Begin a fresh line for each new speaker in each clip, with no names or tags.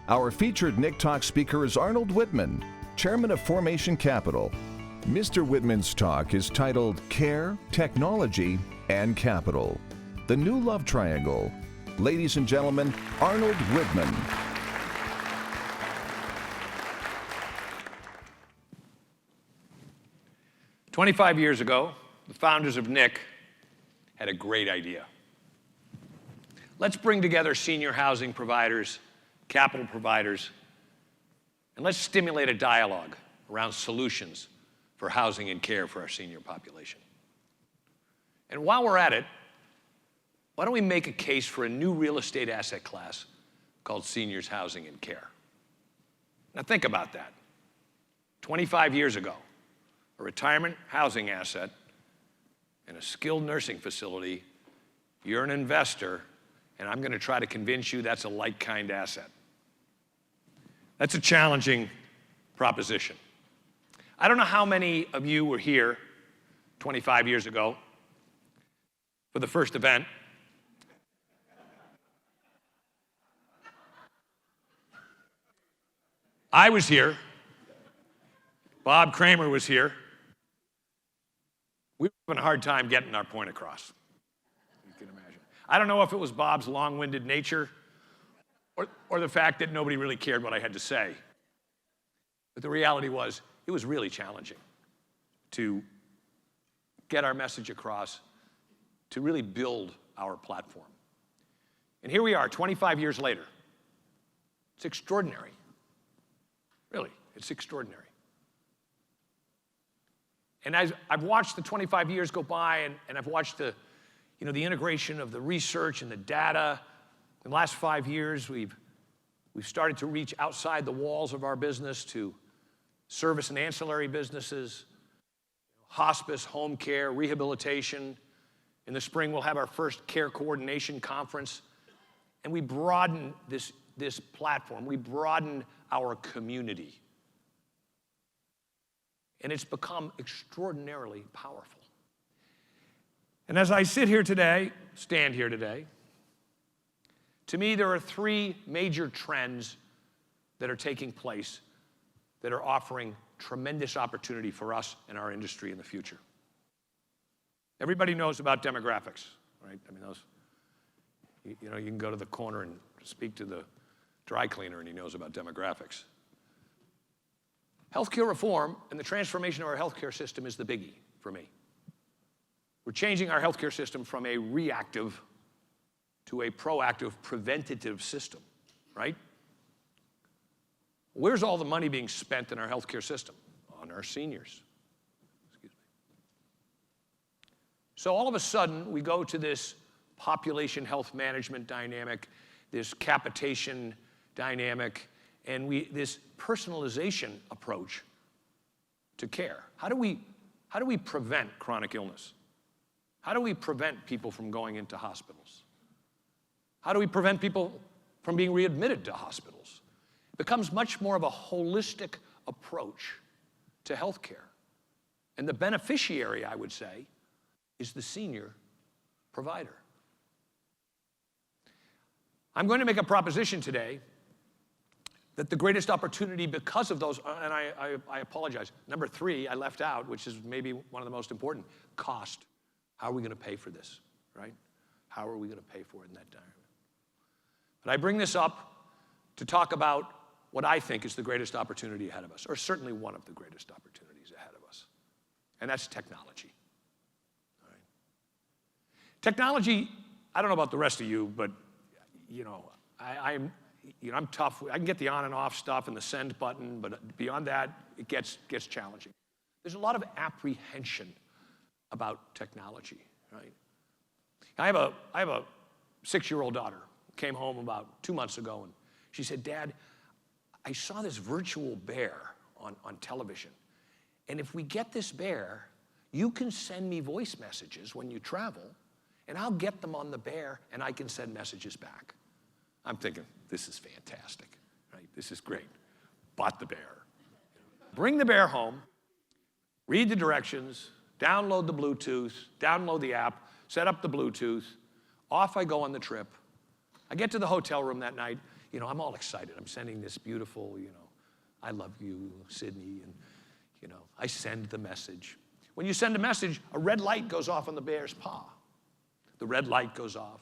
Our featured NIC Talk speaker is Arnold Whitman, chairman of Formation Capital. Mr. Whitman's talk is titled Care, Technology, and Capital, the New Love Triangle. Ladies and gentlemen, Arnold Whitman.
"25 years ago, the founders of NIC had a great idea. Let's bring together senior housing providers, capital providers, and let's stimulate a dialogue around solutions for housing and care for our senior population. And while we're at it, why don't we make a case for a new real estate asset class called seniors housing and care?" Now think about that. 25 years ago, a retirement housing asset and a skilled nursing facility, you're an investor, and I'm going to try to convince you that's a like-kind asset. That's a challenging proposition. I don't know how many of you were here 25 years ago for the first event. I was here. Bob Kramer was here. We were having a hard time getting our point across. You can imagine. I don't know if it was Bob's long-winded nature or the fact that nobody really cared what I had to say. But the reality was, it was really challenging to get our message across, to really build our platform. And here we are, 25 years later. It's extraordinary. Really, it's extraordinary. And as I've watched the 25 years go by, and I've watched the integration of the research and the data. In the last 5 years, we've started to reach outside the walls of our business to service and ancillary businesses, hospice, home care, rehabilitation. In the spring, we'll have our first care coordination conference. And we broaden this platform. We broaden our community. And it's become extraordinarily powerful. And as I stand here today, to me, there are three major trends that are taking place that are offering tremendous opportunity for us and our industry in the future. Everybody knows about demographics, right? I mean, you can go to the corner and speak to the dry cleaner and he knows about demographics. Healthcare reform and the transformation of our healthcare system is the biggie for me. We're changing our healthcare system from a reactive to a proactive, preventative system, right? Where's all the money being spent in our healthcare system? On our seniors. Excuse me. So all of a sudden, we go to this population health management dynamic, this capitation dynamic, and this personalization approach to care. How do we prevent chronic illness? How do we prevent people from going into hospitals? How do we prevent people from being readmitted to hospitals? It becomes much more of a holistic approach to healthcare. And the beneficiary, I would say, is the senior provider. I'm going to make a proposition today that the greatest opportunity because of those, and I apologize, number 3 I left out, which is maybe one of the most important, cost. How are we going to pay for this, right? How are we going to pay for it in that time? But I bring this up to talk about what I think is the greatest opportunity ahead of us, or certainly one of the greatest opportunities ahead of us, and that's technology. All right? Technology, I don't know about the rest of you, but I'm tough. I can get the on and off stuff and the send button, but beyond that, it gets challenging. There's a lot of apprehension about technology, right? I have a 6-year-old daughter. Came home about 2 months ago, and she said, "Dad, I saw this virtual bear on television, and if we get this bear, you can send me voice messages when you travel, and I'll get them on the bear, and I can send messages back." I'm thinking, this is fantastic, right? This is great. Bought the bear. Bring the bear home, read the directions, download the Bluetooth, download the app, set up the Bluetooth. Off I go on the trip. I get to the hotel room that night. I'm all excited. I'm sending this beautiful, I love you, Sydney, and, I send the message. When you send a message, a red light goes off on the bear's paw. The red light goes off.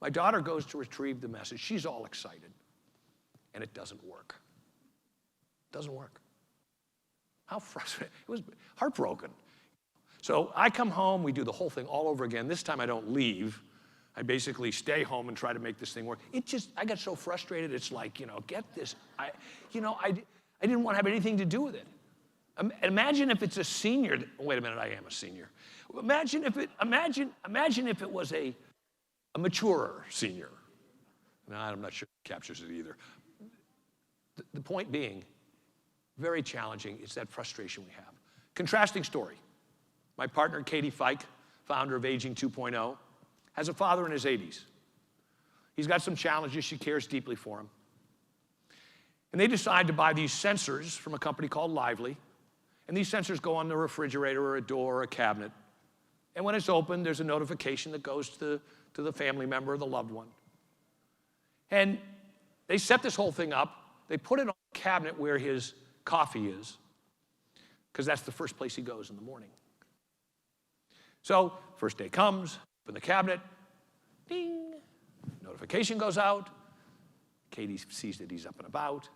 My daughter goes to retrieve the message. She's all excited. And it doesn't work. It doesn't work. How frustrating. It was heartbroken. So I come home, we do the whole thing all over again. This time I don't leave. I basically stay home and try to make this thing work. I got so frustrated. It's like, get this. I didn't want to have anything to do with it. Imagine if it's a senior. Wait a minute, I am a senior. Imagine if it was a maturer senior. No, I'm not sure it captures it either. The point being, very challenging. It's that frustration we have. Contrasting story. My partner, Katie Fike, founder of Aging 2.0, has a father in his 80s. He's got some challenges. She cares deeply for him. And they decide to buy these sensors from a company called Lively. And these sensors go on the refrigerator or a door or a cabinet. And when it's open, there's a notification that goes to the family member or the loved one. And they set this whole thing up. They put it on the cabinet where his coffee is, because that's the first place he goes in the morning. So, first day comes, open the cabinet, ding, notification goes out. Katie sees that he's up and about.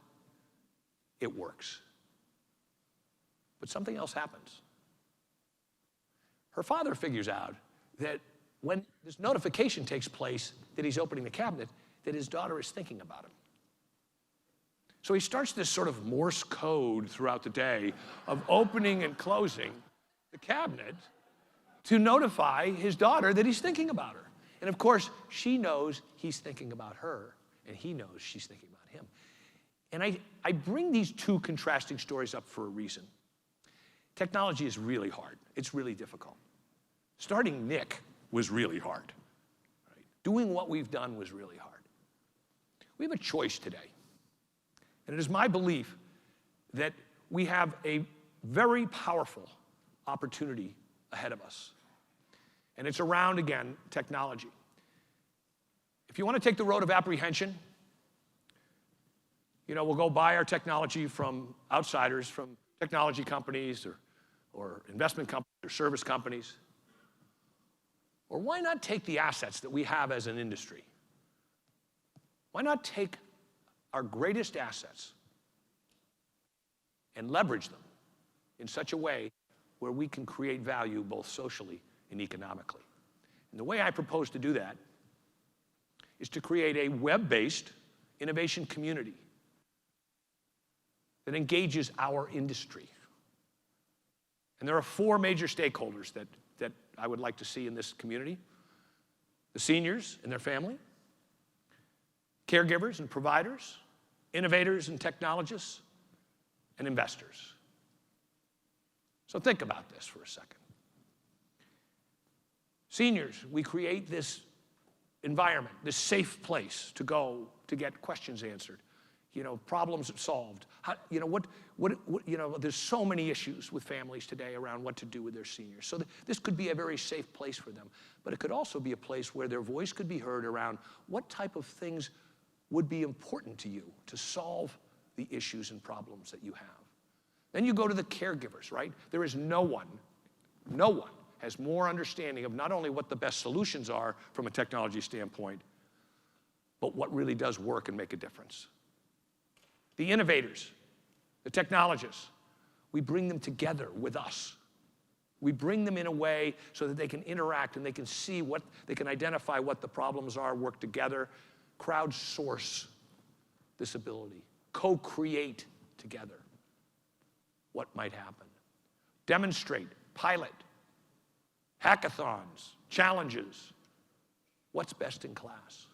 It works. But something else happens. Her father figures out that when this notification takes place that he's opening the cabinet, that his daughter is thinking about him. So he starts this sort of Morse code throughout the day of opening and closing the cabinet to notify his daughter that he's thinking about her. And of course, she knows he's thinking about her, and he knows she's thinking about him. And I bring these two contrasting stories up for a reason. Technology is really hard. It's really difficult. Starting NIC was really hard. Right? Doing what we've done was really hard. We have a choice today. And it is my belief that we have a very powerful opportunity ahead of us. And it's around, again, technology. If you want to take the road of apprehension, we'll go buy our technology from outsiders, from technology companies or investment companies or service companies. Or why not take the assets that we have as an industry? Why not take our greatest assets and leverage them in such a way where we can create value both socially and economically? And the way I propose to do that is to create a web-based innovation community that engages our industry. And there are 4 major stakeholders that I would like to see in this community: the seniors and their family, caregivers and providers, innovators and technologists, and investors. So think about this for a second. Seniors, we create this environment, this safe place to go to get questions answered, problems solved. There's so many issues with families today around what to do with their seniors. So this could be a very safe place for them, but it could also be a place where their voice could be heard around what type of things would be important to you to solve the issues and problems that you have. Then you go to the caregivers, right? There is no one has more understanding of not only what the best solutions are from a technology standpoint, but what really does work and make a difference. The innovators, the technologists, we bring them together with us. We bring them in a way so that they can interact and they can see they can identify what the problems are, work together, crowdsource this ability, co-create together what might happen. Demonstrate, pilot, hackathons, challenges, what's best in class.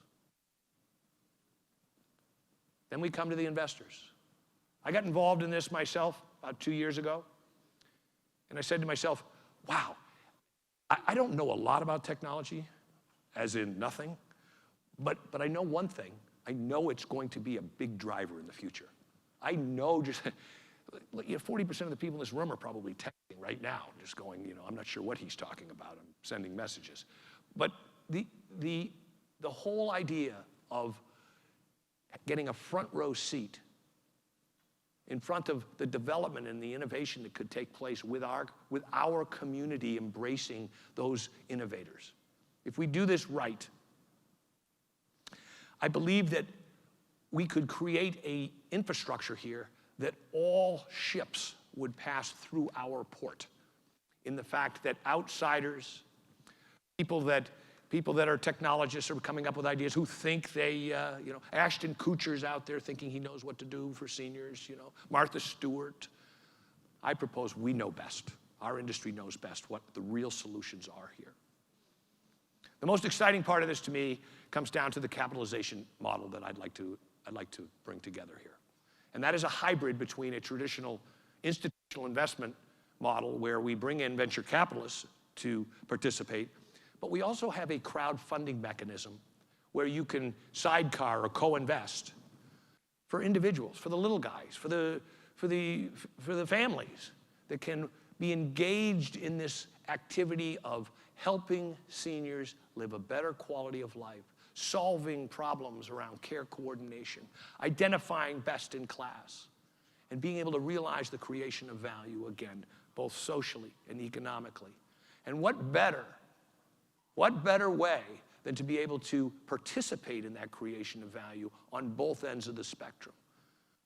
Then we come to the investors. I got involved in this myself about 2 years ago, and I said to myself, wow, I don't know a lot about technology, as in nothing, but I know one thing. I know it's going to be a big driver in the future. I know 40% of the people in this room are probably texting right now, just going, I'm not sure what he's talking about. I'm sending messages. But the whole idea of getting a front row seat in front of the development and the innovation that could take place with our community embracing those innovators. If we do this right, I believe that we could create an infrastructure here that all ships would pass through our port, in the fact that outsiders, people that are technologists are coming up with ideas who think they, Ashton Kutcher's out there thinking he knows what to do for seniors, Martha Stewart. I propose we know best. Our industry knows best what the real solutions are here. The most exciting part of this to me comes down to the capitalization model that I'd like to bring together here. And that is a hybrid between a traditional institutional investment model where we bring in venture capitalists to participate, but we also have a crowdfunding mechanism where you can sidecar or co-invest for individuals, for the little guys, for the families that can be engaged in this activity of helping seniors live a better quality of life, solving problems around care coordination, identifying best in class, and being able to realize the creation of value again, both socially and economically. And what better way than to be able to participate in that creation of value on both ends of the spectrum?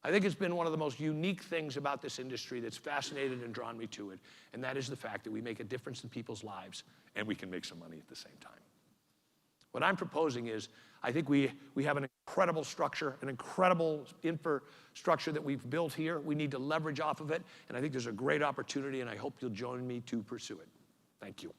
I think it's been one of the most unique things about this industry that's fascinated and drawn me to it, and that is the fact that we make a difference in people's lives and we can make some money at the same time. What I'm proposing is, I think we have an incredible structure, an incredible infrastructure that we've built here. We need to leverage off of it, and I think there's a great opportunity, and I hope you'll join me to pursue it. Thank you.